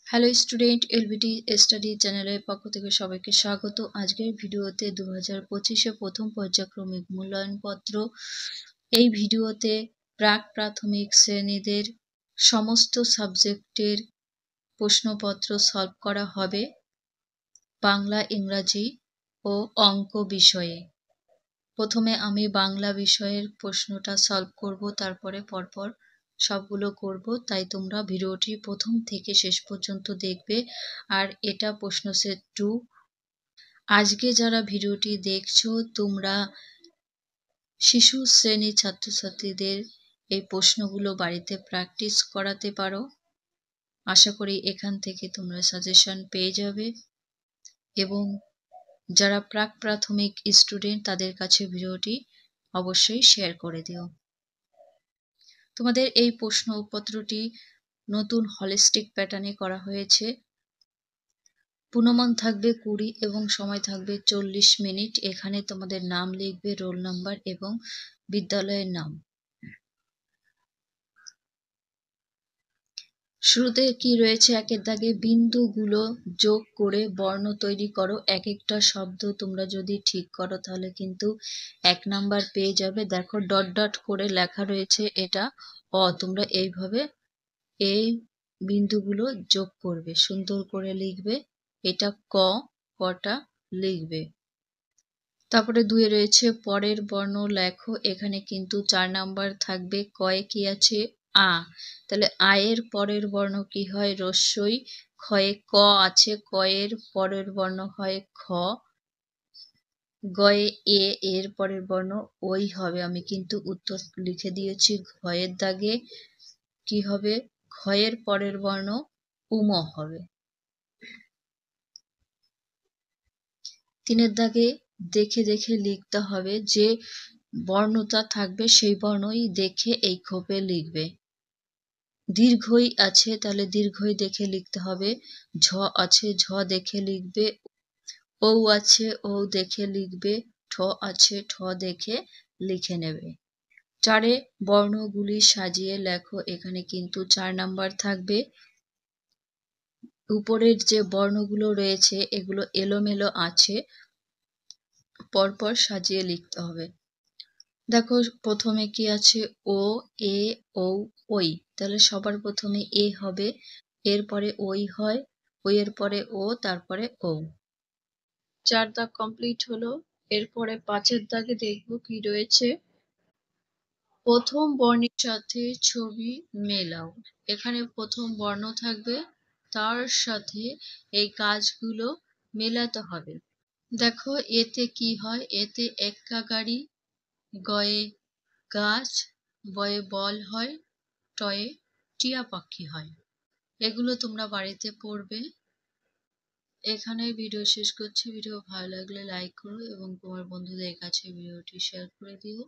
Hello student, LBT study চ্যানেলের পক্ষ থেকে সবাইকে স্বাগত। আজকের ভিডিওতে 2025-এ প্রথম পর্যায়ক্রমিক মূল্যায়নপত্র। এই ভিডিওতে প্রাক প্রাথমিক শ্রেণীদের সমস্ত সাবজেক্টের প্রশ্নপত্র সলভ করা হবে বাংলা, ইংরাজি ও অঙ্ক বিষয়ে। প্রথমে আমি বাংলা বিষয়ের প্রশ্নটা সলভ করব, তারপরে পরপর সবগুলো করব, তাই তোমরা ভিডিওটি প্রথম থেকে শেষ পর্যন্ত দেখবে। আর এটা প্রশ্ন সেট 2। আজকে যারা ভিডিওটি দেখছো তোমরা শিশু শ্রেণীর ছাত্রছাত্রীদের এই প্রশ্নগুলো বাড়িতে প্র্যাকটিস করাতে পারো। আশা করি এখান থেকে তোমরা সাজেশন পেয়ে যাবে এবং যারা প্রাক প্রাথমিক স্টুডেন্ট তাদের কাছে ভিডিওটি অবশ্যই শেয়ার করে দিও। তোমাদের এই প্রশ্নপত্রটি নতুন হলিস্টিক প্যাটার্নে করা হয়েছে। পুনমান থাকবে 20 এবং সময় থাকবে 40 মিনিট। এখানে তোমাদের নাম লিখবে, রোল নাম্বার এবং বিদ্যালয়ের নাম। শুরুতে কি রয়েছে, একের দাগে বিন্দুগুলো যোগ করে বর্ণ তৈরি করো। এক একটা শব্দ তোমরা যদি ঠিক করো তাহলে কিন্তু 1 নাম্বার পেয়ে যাবে। দেখো ডট ডট করে লেখা রয়েছে, এটা অ। তোমরা এইভাবে এই বিন্দুগুলো যোগ করবে, সুন্দর করে লিখবে। এটা ক, কটা লিখবে। তারপরে 2 এ রয়েছে পরের বর্ণ লেখো। এখানে কিন্তু 4 নাম্বার থাকবে। কয়ে কি আছে, আ। তাহলে আয়ের পরের বর্ণ কি হয়, রস্যই। ক্ষয়ে ক আছে, কয়ের পরের বর্ণ হয় খ। গয়ে এ, এর পরের বর্ণ ওই হবে। আমি কিন্তু উত্তর লিখে দিয়েছি। ঘয়ের দাগে কি হবে, ঘয়ের পরের বর্ণ উম হবে। 3 এর দাগে দেখে দেখে লিখতে হবে, যে বর্ণটা থাকবে সেই বর্ণই দেখে এই খোপে লিখবে। দীর্ঘই আছে, তাহলে দীর্ঘই দেখে লিখতে হবে। ঝ আছে, ঝ দেখে লিখবে। ও আছে, ও দেখে লিখবে। ঠ আছে, ঠ দেখে লিখে নেবে। 4 বর্ণগুলি সাজিয়ে লেখো। এখানে কিন্তু 4 নাম্বার থাকবে। উপরের যে বর্ণগুলো রয়েছে এগুলো এলোমেলো আছে, পরপর সাজিয়ে লিখতে হবে। দেখো প্রথমে কি আছে, ও, এ, ও, ওই। তাহলে সবার প্রথমে এ হবে, এরপরে ওই হয়, ওই এর পরে ও, তারপরে ও। 4 দাগ কমপ্লিট হলো। এরপরে 5 দাগে দেখবো কি রয়েছে, প্রথম বর্ণের সাথে ছবি মেলাও। এখানে প্রথম বর্ণ থাকবে, তার সাথে এই কাজগুলো মেলাতে হবে। দেখো এতে কি হয়, এতে এক্কা গাড়ি, গয়ে গাছ, বয়ে বল হয়, টয়ে টিয়া পাখি হয়। এগুলো তোমরা বাড়িতে পড়বে। এখানে ভিডিও শেষ করছি। ভিডিও ভালো লাগলে লাইক করো এবং তোমার বন্ধুদের কাছে ভিডিওটি শেয়ার করে দিও।